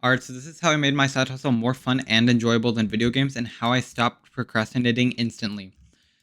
Alright, so this is how I made my side hustle more fun and enjoyable than video games and how I stopped procrastinating instantly.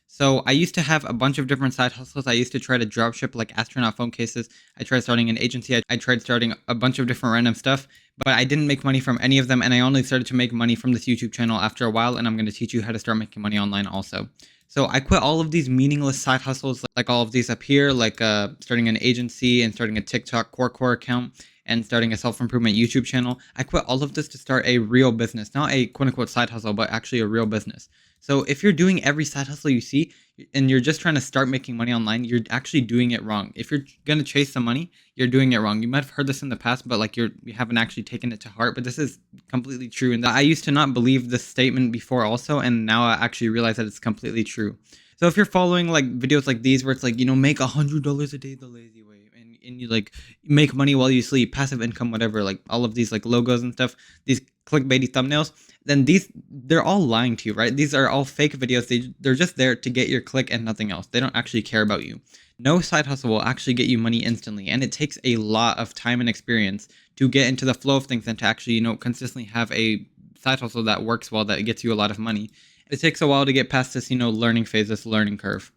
So I used to have a bunch of different side hustles. I used to try to dropship like astronaut phone cases. I tried starting an agency. I tried starting a bunch of different random stuff, but I didn't make money from any of them. And I only started to make money from this YouTube channel after a while. And I'm going to teach you how to start making money online also. So I quit all of these meaningless side hustles, like all of these up here, like starting an agency and starting a TikTok core account and starting a self-improvement YouTube channel. I quit all of this to start a real business, not a quote unquote side hustle, but actually a real business. So if you're doing every side hustle you see and you're just trying to start making money online, you're actually doing it wrong. If you're going to chase some money, you're doing it wrong. You might have heard this in the past, but like you haven't actually taken it to heart, but this is completely true. And I used to not believe this statement before also, and now I actually realize that it's completely true. So if you're following like videos like these where it's like, make $100 a day the lazy way and you like make money while you sleep, passive income, whatever, like all of these like logos and stuff, these clickbaity thumbnails, then they're all lying to you, right? These are all fake videos. They're just there to get your click and nothing else. They don't actually care about you. No side hustle will actually get you money instantly, and it takes a lot of time and experience to get into the flow of things and to actually, consistently have a side hustle that works well, that gets you a lot of money. It takes a while to get past this, learning phase, this learning curve.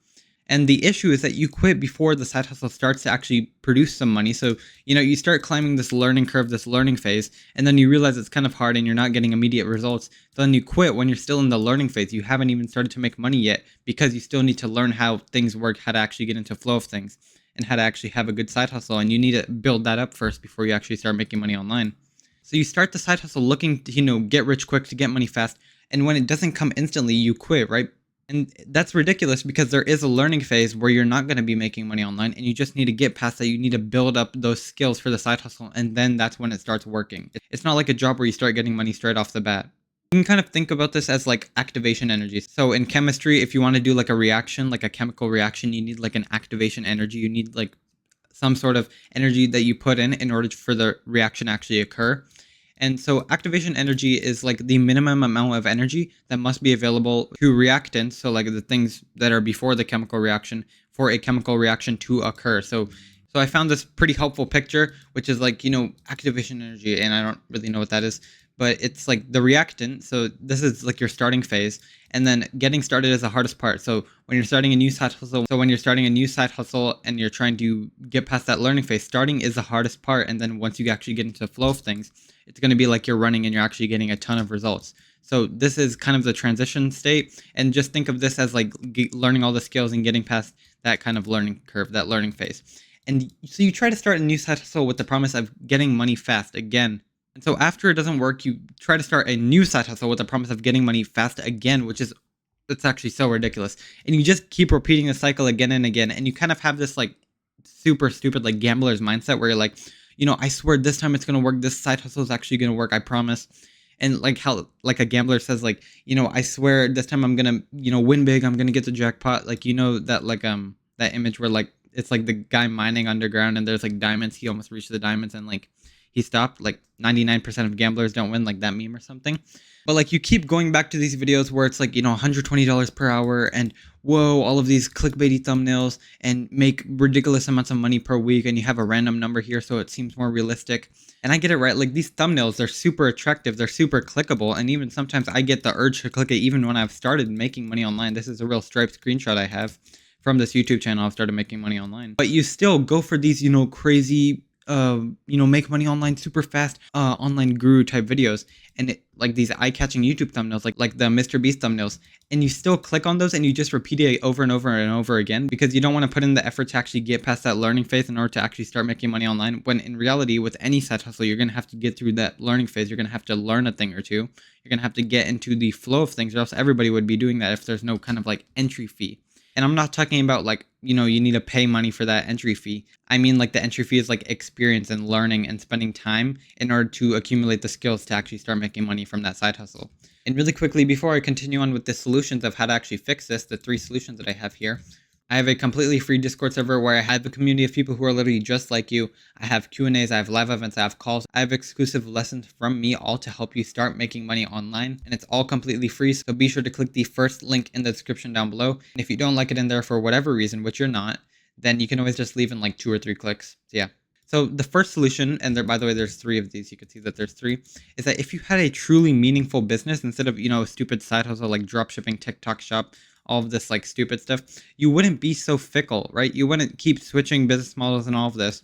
And the issue is that you quit before the side hustle starts to actually produce some money. So, you start climbing this learning curve, this learning phase, and then you realize it's kind of hard and you're not getting immediate results. So then you quit when you're still in the learning phase. You haven't even started to make money yet because you still need to learn how things work, how to actually get into flow of things, and how to actually have a good side hustle. And you need to build that up first before you actually start making money online. So you start the side hustle looking to, get rich quick, to get money fast. And when it doesn't come instantly, you quit, right? And that's ridiculous because there is a learning phase where you're not going to be making money online and you just need to get past that. You need to build up those skills for the side hustle, and then that's when it starts working. It's not like a job where you start getting money straight off the bat. You can kind of think about this as like activation energy. So in chemistry, if you want to do like a reaction, like a chemical reaction, you need like an activation energy. You need like some sort of energy that you put in order for the reaction actually occur. And so activation energy is like the minimum amount of energy that must be available to reactants, so like the things that are before the chemical reaction, for a chemical reaction to occur. So I found this pretty helpful picture, which is like, activation energy, and I don't really know what that is, but it's like the reactant. So this is like your starting phase, and then getting started is the hardest part. So when you're starting a new side hustle and you're trying to get past that learning phase, starting is the hardest part. And then once you actually get into the flow of things, it's going to be like you're running and you're actually getting a ton of results. So this is kind of the transition state, and just think of this as like learning all the skills and getting past that kind of learning curve, that learning phase. And so you try to start a new side hustle with the promise of getting money fast again. And so after it doesn't work, you try to start a new side hustle with the promise of getting money fast again, which is, it's actually so ridiculous. And you just keep repeating the cycle again and again. And you kind of have this like super stupid like gambler's mindset where you're like, I swear this time it's going to work. This side hustle is actually going to work. I promise. And like how like a gambler says like, I swear this time I'm going to, win big. I'm going to get the jackpot. Like, that like that image where like it's like the guy mining underground and there's like diamonds. He almost reached the diamonds and like he stopped. Like 99% of gamblers don't win, like that meme or something. But like you keep going back to these videos where it's like, $120 per hour and whoa, all of these clickbaity thumbnails and make ridiculous amounts of money per week. And you have a random number here so it seems more realistic. And I get it, right? Like these thumbnails, they're super attractive. They're super clickable. And even sometimes I get the urge to click it even when I've started making money online. This is a real Stripe screenshot I have from this YouTube channel. I've started making money online. But you still go for these, crazy make money online super fast, online guru type videos, and like these eye-catching YouTube thumbnails, like the Mr. Beast thumbnails, and you still click on those and you just repeat it over and over and over again because you don't want to put in the effort to actually get past that learning phase in order to actually start making money online. When in reality, with any side hustle, you're gonna have to get through that learning phase. You're gonna have to learn a thing or two. You're gonna have to get into the flow of things, or else everybody would be doing that if there's no kind of like entry fee. And I'm not talking about like, you need to pay money for that entry fee. I mean, like the entry fee is like experience and learning and spending time in order to accumulate the skills to actually start making money from that side hustle. And really quickly, before I continue on with the solutions of how to actually fix this, the 3 solutions that I have here, I have a completely free Discord server where I have a community of people who are literally just like you. I have Q&As, I have live events, I have calls, I have exclusive lessons from me, all to help you start making money online. And it's all completely free, so be sure to click the first link in the description down below. And if you don't like it in there for whatever reason, which you're not, then you can always just leave in like 2 or 3 clicks. So yeah. So the first solution, and there, by the way, there's three of these. You can see that there's three. Is that if you had a truly meaningful business instead of a stupid side hustle like drop shipping, TikTok shop, all of this like stupid stuff, you wouldn't be so fickle, right? You wouldn't keep switching business models and all of this.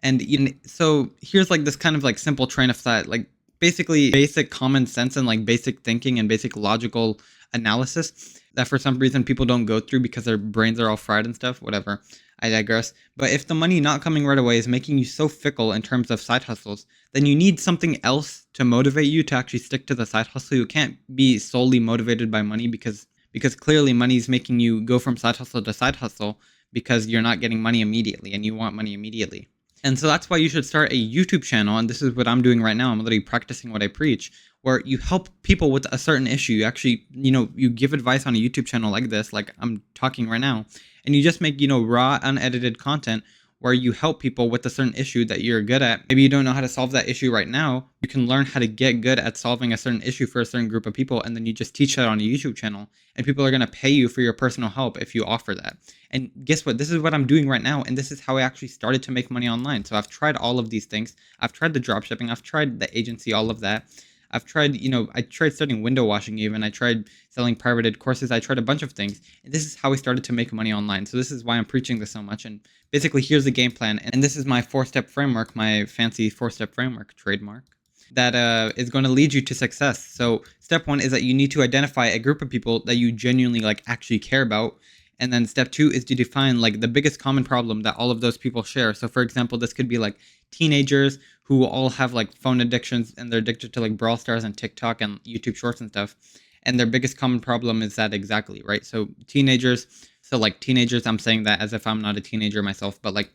And so here's like this kind of like simple train of thought, like basically basic common sense and like basic thinking and basic logical analysis that for some reason people don't go through because their brains are all fried and stuff. Whatever. I digress. But if the money not coming right away is making you so fickle in terms of side hustles, then you need something else to motivate you to actually stick to the side hustle. You can't be solely motivated by money because clearly money is making you go from side hustle to side hustle because you're not getting money immediately and you want money immediately. And so that's why you should start a YouTube channel. And this is what I'm doing right now. I'm literally practicing what I preach, where you help people with a certain issue. You actually, you give advice on a YouTube channel like this, like I'm talking right now, and you just make, raw, unedited content where you help people with a certain issue that you're good at. Maybe you don't know how to solve that issue right now. You can learn how to get good at solving a certain issue for a certain group of people, and then you just teach that on a YouTube channel, and people are going to pay you for your personal help if you offer that. And guess what? This is what I'm doing right now, and this is how I actually started to make money online. So I've tried all of these things. I've tried the drop shipping. I've tried the agency, all of that. I've tried, I tried studying window washing even. I tried selling pirated courses. I tried a bunch of things. And this is how I started to make money online. So this is why I'm preaching this so much. And basically, here's the game plan. And this is my 4-step framework, my fancy 4-step framework, trademark, that is going to lead you to success. So step 1 is that you need to identify a group of people that you genuinely like actually care about. And then step 2 is to define like the biggest common problem that all of those people share. So for example, this could be like teenagers who all have like phone addictions and they're addicted to like Brawl Stars and TikTok and YouTube Shorts and stuff. And their biggest common problem is that exactly, right? So teenagers, I'm saying that as if I'm not a teenager myself, but like,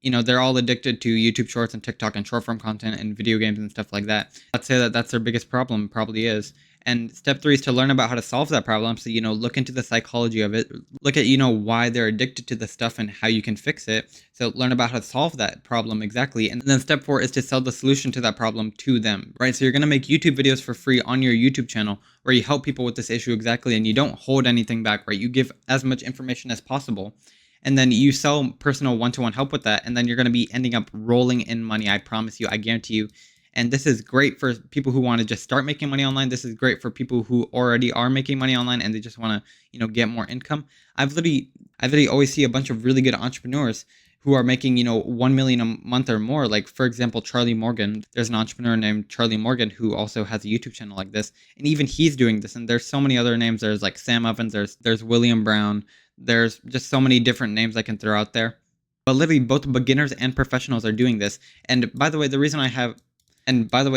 they're all addicted to YouTube Shorts and TikTok and short form content and video games and stuff like that. Let's say that that's their biggest problem, probably is. And step 3 is to learn about how to solve that problem. So, look into the psychology of it. Look at, why they're addicted to the stuff and how you can fix it. So learn about how to solve that problem exactly. And then step 4 is to sell the solution to that problem to them, right? So you're going to make YouTube videos for free on your YouTube channel where you help people with this issue exactly. And you don't hold anything back, right? You give as much information as possible. And then you sell personal one-to-one help with that. And then you're going to be ending up rolling in money. I promise you, I guarantee you. And this is great for people who want to just start making money online. This is great for people who already are making money online and they just want to, get more income. I literally always see a bunch of really good entrepreneurs who are making, 1 million a month or more. Like, for example, Charlie Morgan. There's an entrepreneur named Charlie Morgan who also has a YouTube channel like this. And even he's doing this. And there's so many other names. There's like Sam Evans. There's William Brown. There's just so many different names I can throw out there. But literally both beginners and professionals are doing this. And by the way,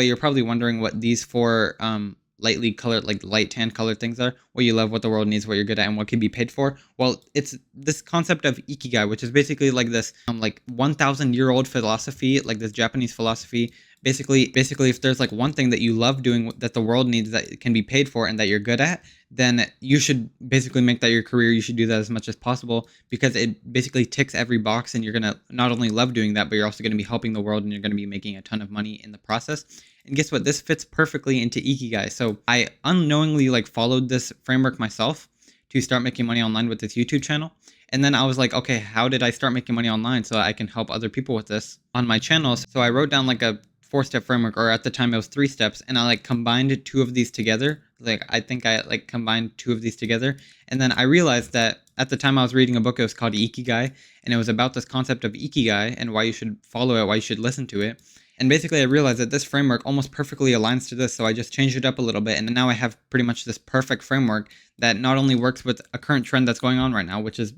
you're probably wondering what these 4 lightly colored, like light tan colored things are. What you love, what the world needs, what you're good at, and what can be paid for. Well, it's this concept of ikigai, which is basically like this 1,000-year-old philosophy, like this Japanese philosophy. Basically, if there's like one thing that you love doing that the world needs that can be paid for and that you're good at, then you should basically make that your career. You should do that as much as possible because it basically ticks every box and you're going to not only love doing that, but you're also going to be helping the world and you're going to be making a ton of money in the process. And guess what? This fits perfectly into Ikigai. So I unknowingly followed this framework myself to start making money online with this YouTube channel. And then I was like, okay, how did I start making money online so I can help other people with this on my channel? So I wrote down like a 4-step framework, or at the time it was 3 steps, and I combined 2 of these together. I think I combined 2 of these together, and then I realized that at the time I was reading a book. It was called Ikigai, and it was about this concept of Ikigai and why you should follow it, why you should listen to it. And basically I realized that this framework almost perfectly aligns to this, so I just changed it up a little bit, and now I have pretty much this perfect framework that not only works with a current trend that's going on right now, which is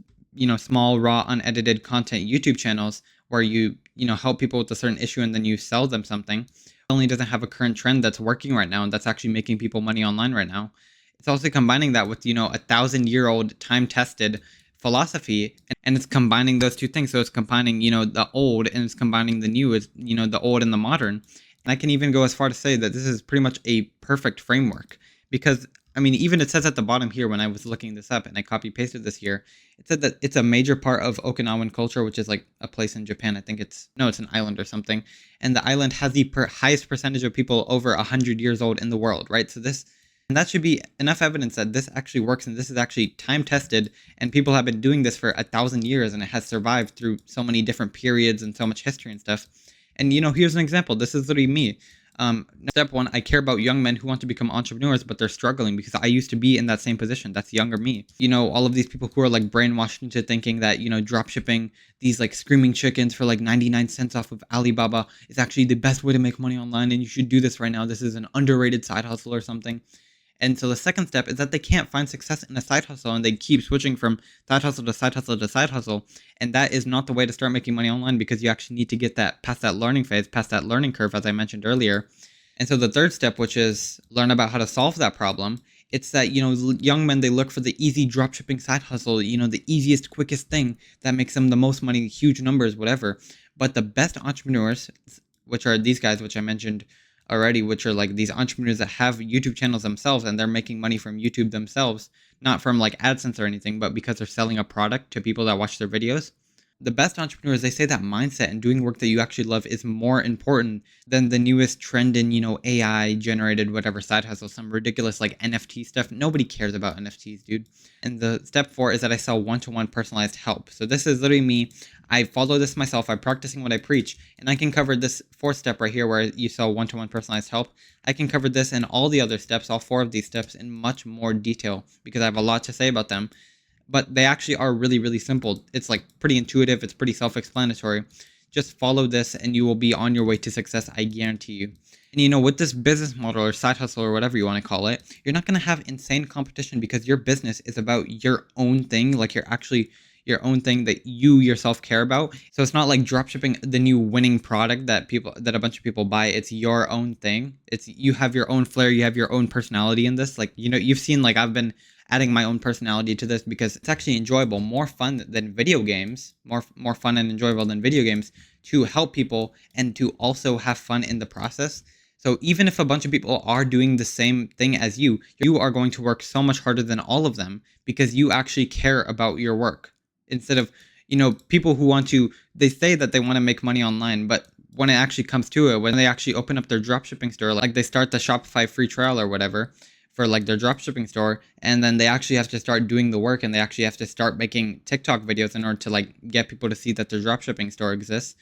small, raw, unedited content YouTube channels where you help people with a certain issue and then you sell them something. It only doesn't have a current trend that's working right now and that's actually making people money online right now. It's also combining that with 1,000-year-old time-tested philosophy, and it's combining those 2 things. So it's combining the old and it's combining the new, is the old and the modern. And I can even go as far to say that this is pretty much a perfect framework because even it says at the bottom here when I was looking this up and I copy pasted this here, it said that it's a major part of Okinawan culture, which is like a place in Japan. I think it's an island or something. And the island has the highest percentage of people over 100 years old in the world, right? So that should be enough evidence that this actually works and this is actually time tested and people have been doing this for 1,000 years and it has survived through so many different periods and so much history and stuff. And here's an example. This is literally me. Step one, I care about young men who want to become entrepreneurs, but they're struggling because I used to be in that same position. That's younger me. All of these people who are like brainwashed into thinking that, drop shipping these like screaming chickens for like 99 cents off of Alibaba is actually the best way to make money online. And you should do this right now. This is an underrated side hustle or something. And so the second step is that they can't find success in a side hustle and they keep switching from side hustle to side hustle to side hustle. And that is not the way to start making money online because you actually need to get that past that learning phase, past that learning curve, as I mentioned earlier. And so the third step, which is learn about how to solve that problem, it's that, young men, they look for the easy dropshipping side hustle, the easiest, quickest thing that makes them the most money, huge numbers, whatever. But the best entrepreneurs, which are these guys, which I mentioned already, which are like these entrepreneurs that have YouTube channels themselves and they're making money from YouTube themselves, not from like AdSense or anything, but because they're selling a product to people that watch their videos. The best entrepreneurs, they say that mindset and doing work that you actually love is more important than the newest trend in, AI generated whatever side hustle, some ridiculous like NFT stuff. Nobody cares about NFTs, dude. And the step four is that I sell one-to-one personalized help. So this is literally me. I follow this myself. I'm practicing what I preach. And I can cover this fourth step right here where you sell one-to-one personalized help. I can cover this and all the other steps, all four of these steps in much more detail because I have a lot to say about them. But they actually are really, really simple. It's like pretty intuitive. It's pretty self-explanatory. Just follow this and you will be on your way to success. I guarantee you. And with this business model or side hustle or whatever you want to call it, you're not going to have insane competition because your business is about your own thing. Like you're actually your own thing that you yourself care about. So it's not like dropshipping the new winning product that a bunch of people buy. It's your own thing. You have your own flair, you have your own personality in this. Like, you've seen like I've been adding my own personality to this because it's actually enjoyable, more fun than video games, more fun and enjoyable than video games to help people and to also have fun in the process. So even if a bunch of people are doing the same thing as you are going to work so much harder than all of them because you actually care about your work. Instead of, people who they say that they want to make money online, but when it actually comes to it, when they actually open up their dropshipping store, like they start the Shopify free trial or whatever for like their dropshipping store, and then they actually have to start doing the work and they actually have to start making TikTok videos in order to like get people to see that their dropshipping store exists.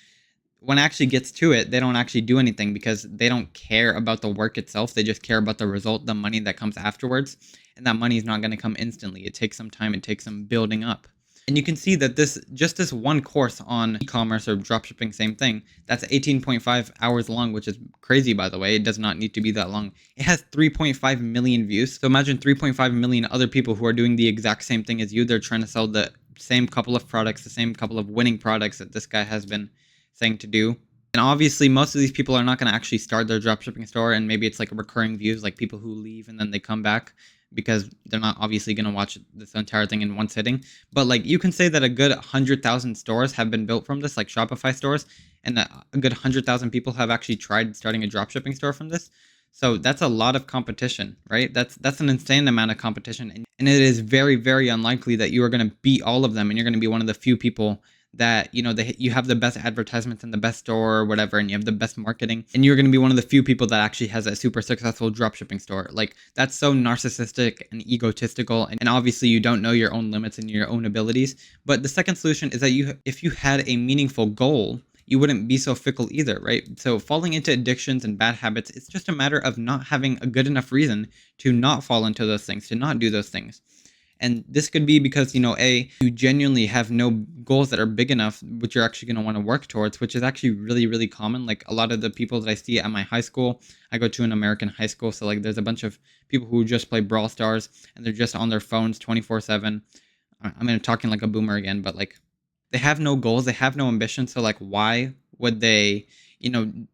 When it actually gets to it, they don't actually do anything because they don't care about the work itself. They just care about the result, the money that comes afterwards. And that money is not going to come instantly. It takes some time. It takes some building up. And you can see that this one course on e-commerce or dropshipping, same thing, that's 18.5 hours long, which is crazy, by the way. It does not need to be that long. It has 3.5 million views. So imagine 3.5 million other people who are doing the exact same thing as you. They're trying to sell the same couple of products, the same couple of winning products that this guy has been saying to do. And obviously, most of these people are not going to actually start their dropshipping store. And maybe it's like recurring views, like people who leave and then they come back, because they're not obviously going to watch this entire thing in one sitting. But like you can say that a good 100,000 stores have been built from this, like Shopify stores, and a good 100,000 people have actually tried starting a dropshipping store from this. So that's a lot of competition, right? That's an insane amount of competition. And it is very, very unlikely that you are going to beat all of them and you're going to be one of the few people that you have the best advertisements and the best store or whatever, and you have the best marketing, and you're going to be one of the few people that actually has a super successful dropshipping store. Like, that's so narcissistic and egotistical, and obviously you don't know your own limits and your own abilities. But the second solution is that if you had a meaningful goal, you wouldn't be so fickle either, right? So falling into addictions and bad habits, it's just a matter of not having a good enough reason to not fall into those things, to not do those things. And this could be because, you genuinely have no goals that are big enough, which you're actually going to want to work towards, which is actually really, really common. Like a lot of the people that I see at my high school, I go to an American high school. So like there's a bunch of people who just play Brawl Stars and they're just on their phones 24/7. I'm talking like a boomer again, but like they have no goals. They have no ambition. So like, why would they,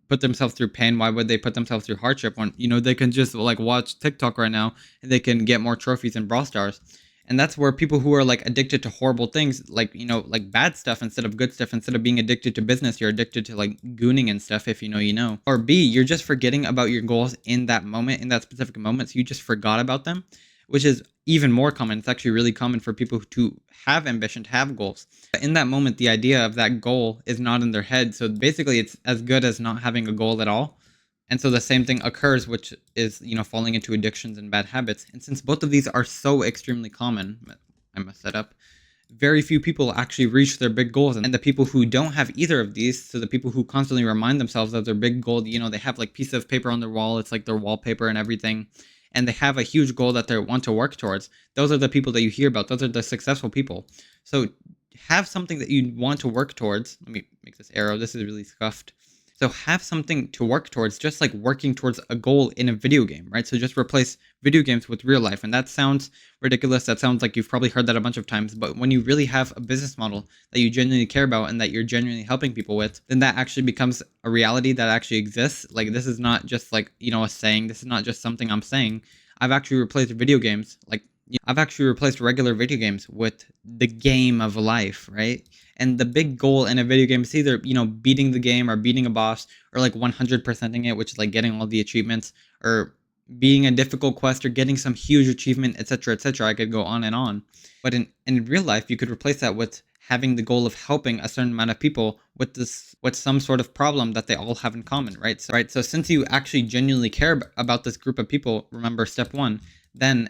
put themselves through pain? Why would they put themselves through hardship when, they can just like watch TikTok right now and they can get more trophies in Brawl Stars? And that's where people who are like addicted to horrible things, like, like bad stuff instead of good stuff, instead of being addicted to business, you're addicted to like gooning and stuff, if you know, you know. Or B, you're just forgetting about your goals in that moment, in that specific moment. So you just forgot about them, which is even more common. It's actually really common for people to have ambition, to have goals. But in that moment, the idea of that goal is not in their head. So basically, it's as good as not having a goal at all. And so the same thing occurs, which is, falling into addictions and bad habits. And since both of these are so extremely common, I messed that up. very few people actually reach their big goals. And the people who don't have either of these, so the people who constantly remind themselves of their big goal, they have like piece of paper on their wall, it's like their wallpaper and everything, and they have a huge goal that they want to work towards. Those are the people that you hear about. Those are the successful people. So have something that you want to work towards. Let me make this arrow. This is really scuffed. So have something to work towards, just like working towards a goal in a video game, right? So just replace video games with real life. And that sounds ridiculous. That sounds like you've probably heard that a bunch of times. But when you really have a business model that you genuinely care about and that you're genuinely helping people with, then that actually becomes a reality that actually exists. Like, this is not just like, a saying. This is not just something I'm saying. I've actually replaced video games, like, I've actually replaced regular video games with the game of life, right? And the big goal in a video game is either, beating the game or beating a boss, or like 100%ing it, which is like getting all the achievements, or being a difficult quest, or getting some huge achievement, etc., etc. I could go on and on. But in real life, you could replace that with having the goal of helping a certain amount of people with some sort of problem that they all have in common, right? So since you actually genuinely care about this group of people, remember step one, then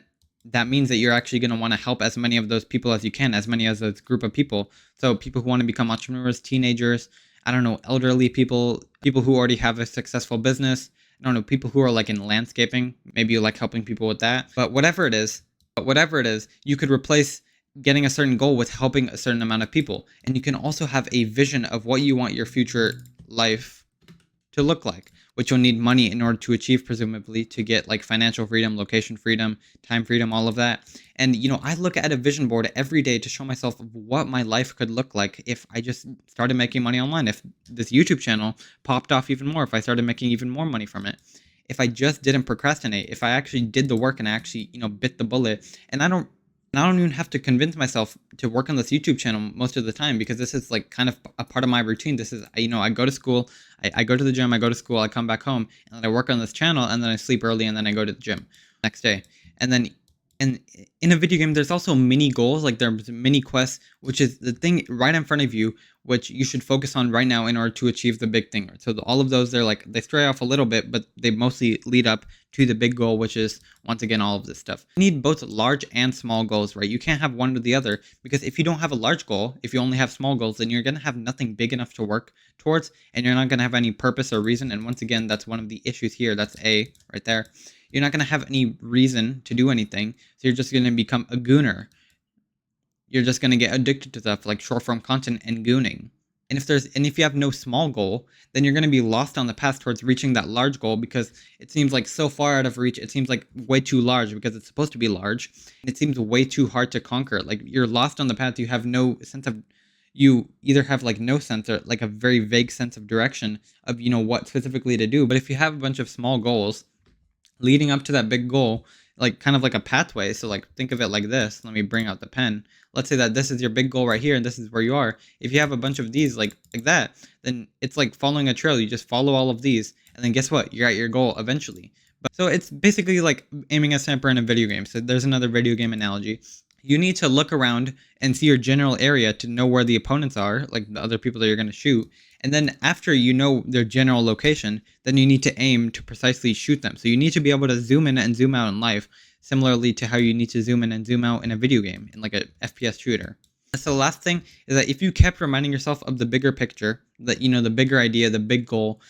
that means that you're actually going to want to help as many of those people as you can, as many as this group of people. So people who want to become entrepreneurs, teenagers, I don't know, elderly people, people who already have a successful business, I don't know, people who are like in landscaping, maybe you like helping people with that. But whatever it is, you could replace getting a certain goal with helping a certain amount of people. And you can also have a vision of what you want your future life to look like, which you'll need money in order to achieve, presumably, to get like financial freedom, location freedom, time freedom, all of that. And, I look at a vision board every day to show myself what my life could look like if I just started making money online, if this YouTube channel popped off even more, if I started making even more money from it, if I just didn't procrastinate, if I actually did the work and I actually, bit the bullet. And I don't even have to convince myself to work on this YouTube channel most of the time, because this is like kind of a part of my routine. This is, I go to school, I go to the gym, I go to school, I come back home, and then I work on this channel, and then I sleep early, and then I go to the gym next day. And in a video game, there's also mini goals, like there's mini quests, which is the thing right in front of you, which you should focus on right now in order to achieve the big thing. So all of those, they stray off a little bit, but they mostly lead up to the big goal, which is, once again, all of this stuff. You need both large and small goals, right? You can't have one or the other, because if you don't have a large goal, if you only have small goals, then you're going to have nothing big enough to work towards, and you're not going to have any purpose or reason. And once again, that's one of the issues here. That's A right there. You're not going to have any reason to do anything, so you're just going to become a gooner. You're just going to get addicted to stuff like short form content and gooning. And if you have no small goal, then you're going to be lost on the path towards reaching that large goal, because it seems like so far out of reach. It seems like way too large, because it's supposed to be large. And it seems way too hard to conquer. Like, you're lost on the path. You have no sense of, you either have like no sense, or like a very vague sense of direction of, what specifically to do. But if you have a bunch of small goals leading up to that big goal, like kind of like a pathway. So like, think of it like this. Let me bring out the pen. Let's say that this is your big goal right here, and this is where you are. If you have a bunch of these like that, then it's like following a trail. You just follow all of these, and then guess what? You're at your goal eventually. So it's basically like aiming a sniper in a video game. So there's another video game analogy. You need to look around and see your general area to know where the opponents are, like the other people that you're going to shoot. And then after you know their general location, then you need to aim to precisely shoot them. So you need to be able to zoom in and zoom out in life, similarly to how you need to zoom in and zoom out in a video game, in like a FPS shooter. So the last thing is that if you kept reminding yourself of the bigger picture, that, the bigger idea, the big goal,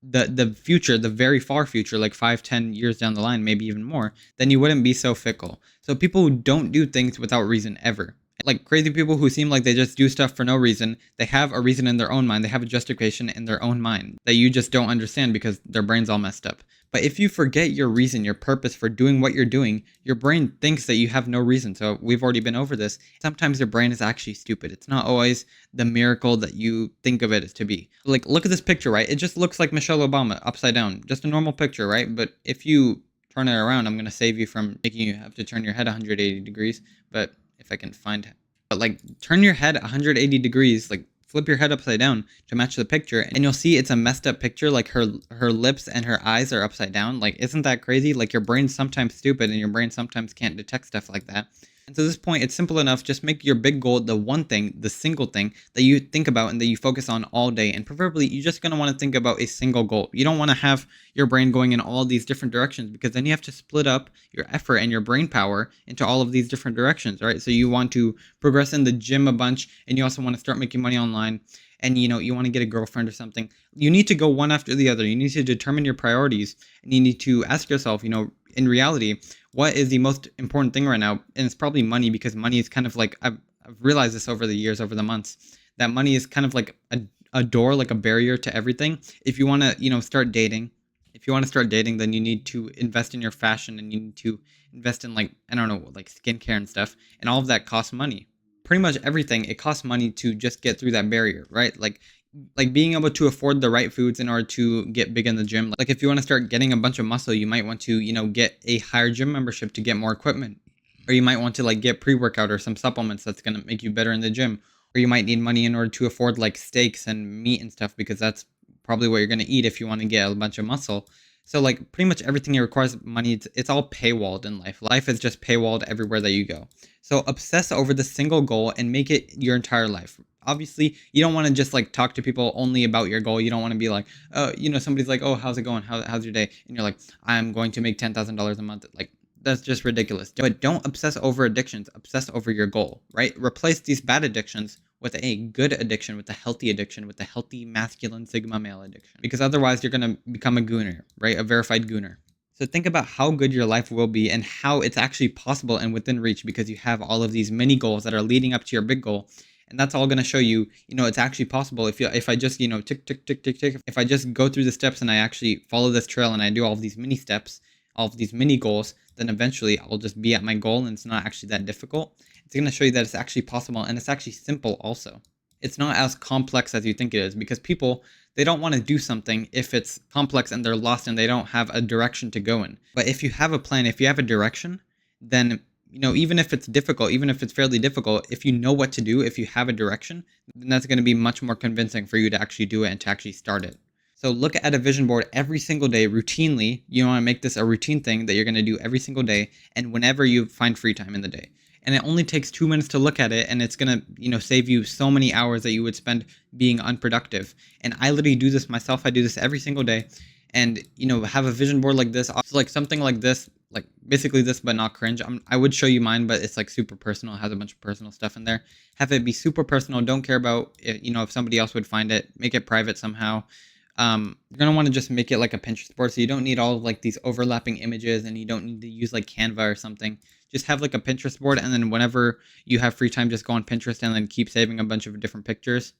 the future, the very far future, like 5-10 years down the line, maybe even more, then you wouldn't be so fickle. So people who don't do things without reason ever, like crazy people who seem like they just do stuff for no reason, they have a reason in their own mind. They have a justification in their own mind that you just don't understand because their brain's all messed up. But if you forget your reason, your purpose for doing what you're doing, your brain thinks that you have no reason. So we've already been over this. Sometimes your brain is actually stupid. It's not always the miracle that you think of it as to be. Like, look at this picture, right? It just looks like Michelle Obama upside down. Just a normal picture, right? But if you turn it around, I'm going to save you from making you have to turn your head 180 degrees. But if I can find it. But like, turn your head 180 degrees, like flip your head upside down to match the picture, and you'll see it's a messed up picture. Like her lips and her eyes are upside down. Like, isn't that crazy? Like, your brain's sometimes stupid, and your brain sometimes can't detect stuff like that. And to this point, it's simple enough. Just make your big goal the one thing, the single thing that you think about and that you focus on all day. And preferably, you're just going to want to think about a single goal. You don't want to have your brain going in all these different directions, because then you have to split up your effort and your brain power into all of these different directions, right? So you want to progress in the gym a bunch, and you also want to start making money online, and you want to get a girlfriend or something. You need to go one after the other. You need to determine your priorities, and you need to ask yourself, in reality, what is the most important thing right now? And it's probably money, because money is kind of like, I've realized this over the years, over the months, that money is kind of like a door, like a barrier to everything. If you want to, start dating, then you need to invest in your fashion, and you need to invest in, like, I don't know, like skincare and stuff. And all of that costs money. Pretty much everything, it costs money to just get through that barrier, right? Like being able to afford the right foods in order to get big in the gym. Like if you want to start getting a bunch of muscle, you might want to, get a higher gym membership to get more equipment. Or you might want to like get pre-workout or some supplements that's going to make you better in the gym. Or you might need money in order to afford like steaks and meat and stuff, because that's probably what you're going to eat if you want to get a bunch of muscle. So like pretty much everything that requires money, it's all paywalled in life. Life is just paywalled everywhere that you go. So obsess over the single goal and make it your entire life. Obviously, you don't want to just like talk to people only about your goal. You don't want to be like, oh, somebody's like, oh, how's it going? How's your day? And you're like, I'm going to make $10,000 a month. Like, that's just ridiculous. But don't obsess over addictions. Obsess over your goal, right? Replace these bad addictions with a good addiction, with a healthy addiction, with a healthy masculine sigma male addiction. Because otherwise you're going to become a gooner, right? A verified gooner. So think about how good your life will be and how it's actually possible and within reach, because you have all of these mini goals that are leading up to your big goal. And that's all going to show you, it's actually possible. If I just, tick, tick, tick, tick, tick, if I just go through the steps and I actually follow this trail and I do all of these mini steps, all of these mini goals, then eventually I'll just be at my goal, and it's not actually that difficult. It's going to show you that it's actually possible, and it's actually simple also. It's not as complex as you think it is, because people, they don't want to do something if it's complex and they're lost and they don't have a direction to go in. But if you have a plan, if you have a direction, then even if it's difficult, even if it's fairly difficult, if you know what to do, if you have a direction, then that's going to be much more convincing for you to actually do it and to actually start it. So look at a vision board every single day, routinely. You want to make this a routine thing that you're going to do every single day, and whenever you find free time in the day. And it only takes 2 minutes to look at it, and it's going to, save you so many hours that you would spend being unproductive. And I literally do this myself. I do this every single day. And, have a vision board like this, like something like this, like basically this, but not cringe. I would show you mine, but it's like super personal. It has a bunch of personal stuff in there. Have it be super personal. Don't care about, if somebody else would find it. Make it private somehow. You're going to want to just make it like a Pinterest board. So you don't need all of like these overlapping images, and you don't need to use like Canva or something. Just have like a Pinterest board. And then whenever you have free time, just go on Pinterest and then keep saving a bunch of different pictures.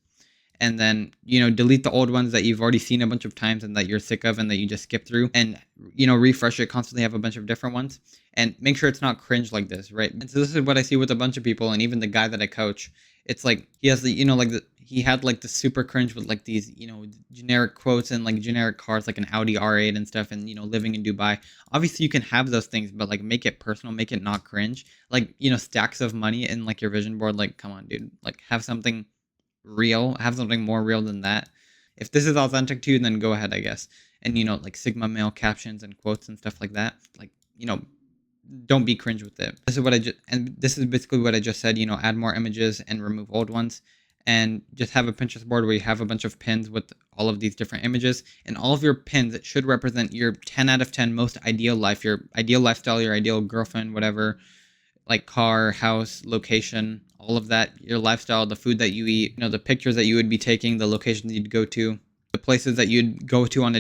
And then, delete the old ones that you've already seen a bunch of times and that you're sick of and that you just skip through, and, refresh it constantly, have a bunch of different ones, and make sure it's not cringe like this, right? And so this is what I see with a bunch of people, and even the guy that I coach. It's like he has he had like the super cringe with like these, generic quotes and like generic cars, like an Audi R8 and stuff, and, living in Dubai. Obviously you can have those things, but like make it personal, make it not cringe. Like, stacks of money in like your vision board. Like, come on, dude, like have something real, have something more real than that. If this is authentic to you, then go ahead, I guess. And, like sigma male captions and quotes and stuff like that. Like, don't be cringe with it. This is basically what I just said, add more images and remove old ones. And just have a Pinterest board where you have a bunch of pins with all of these different images. And all of your pins, it should represent your 10 out of 10 most ideal life, your ideal lifestyle, your ideal girlfriend, whatever, like car, house, location, all of that, your lifestyle, the food that you eat, the pictures that you would be taking, the locations you'd go to, the places that you'd go to on a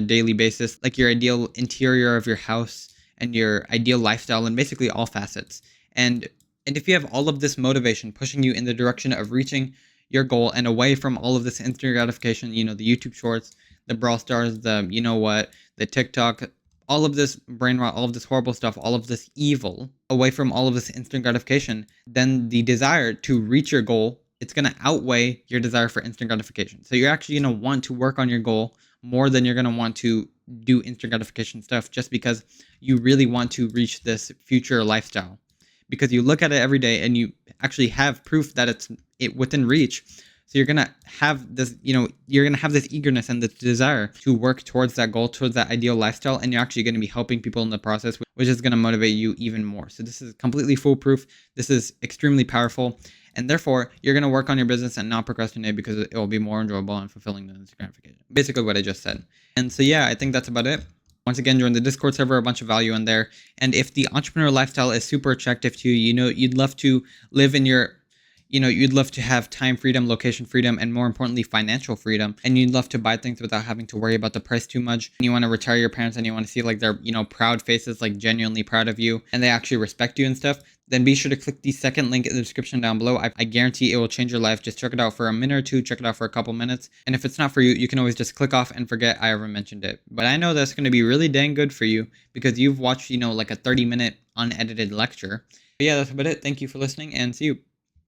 daily basis, like your ideal interior of your house and your ideal lifestyle, and basically all facets. And if you have all of this motivation pushing you in the direction of reaching your goal and away from all of this instant gratification, the YouTube shorts, the Brawl Stars, the TikTok, all of this brain rot, all of this horrible stuff, all of this evil, away from all of this instant gratification, then the desire to reach your goal, it's going to outweigh your desire for instant gratification. So you're actually going to want to work on your goal more than you're going to want to do instant gratification stuff, just because you really want to reach this future lifestyle. Because you look at it every day and you actually have proof that it's within reach. So you're going to have this, you're going to have this eagerness and this desire to work towards that goal, towards that ideal lifestyle. And you're actually going to be helping people in the process, which is going to motivate you even more. So this is completely foolproof. This is extremely powerful. And therefore, you're going to work on your business and not procrastinate because it will be more enjoyable and fulfilling than this gratification. Basically what I just said. And so, yeah, I think that's about it. Once again, join the Discord server, a bunch of value in there. And if the entrepreneur lifestyle is super attractive to you, you'd love to live in your, you'd love to have time freedom, location freedom, and more importantly, financial freedom. And you'd love to buy things without having to worry about the price too much. And you want to retire your parents and you want to see like their, proud faces, like genuinely proud of you, and they actually respect you and stuff. Then be sure to click the second link in the description down below. I guarantee it will change your life. Just check it out for a minute or two. Check it out for a couple minutes. And if it's not for you, you can always just click off and forget I ever mentioned it. But I know that's going to be really dang good for you because you've watched, like a 30-minute unedited lecture. But yeah, that's about it. Thank you for listening and see you.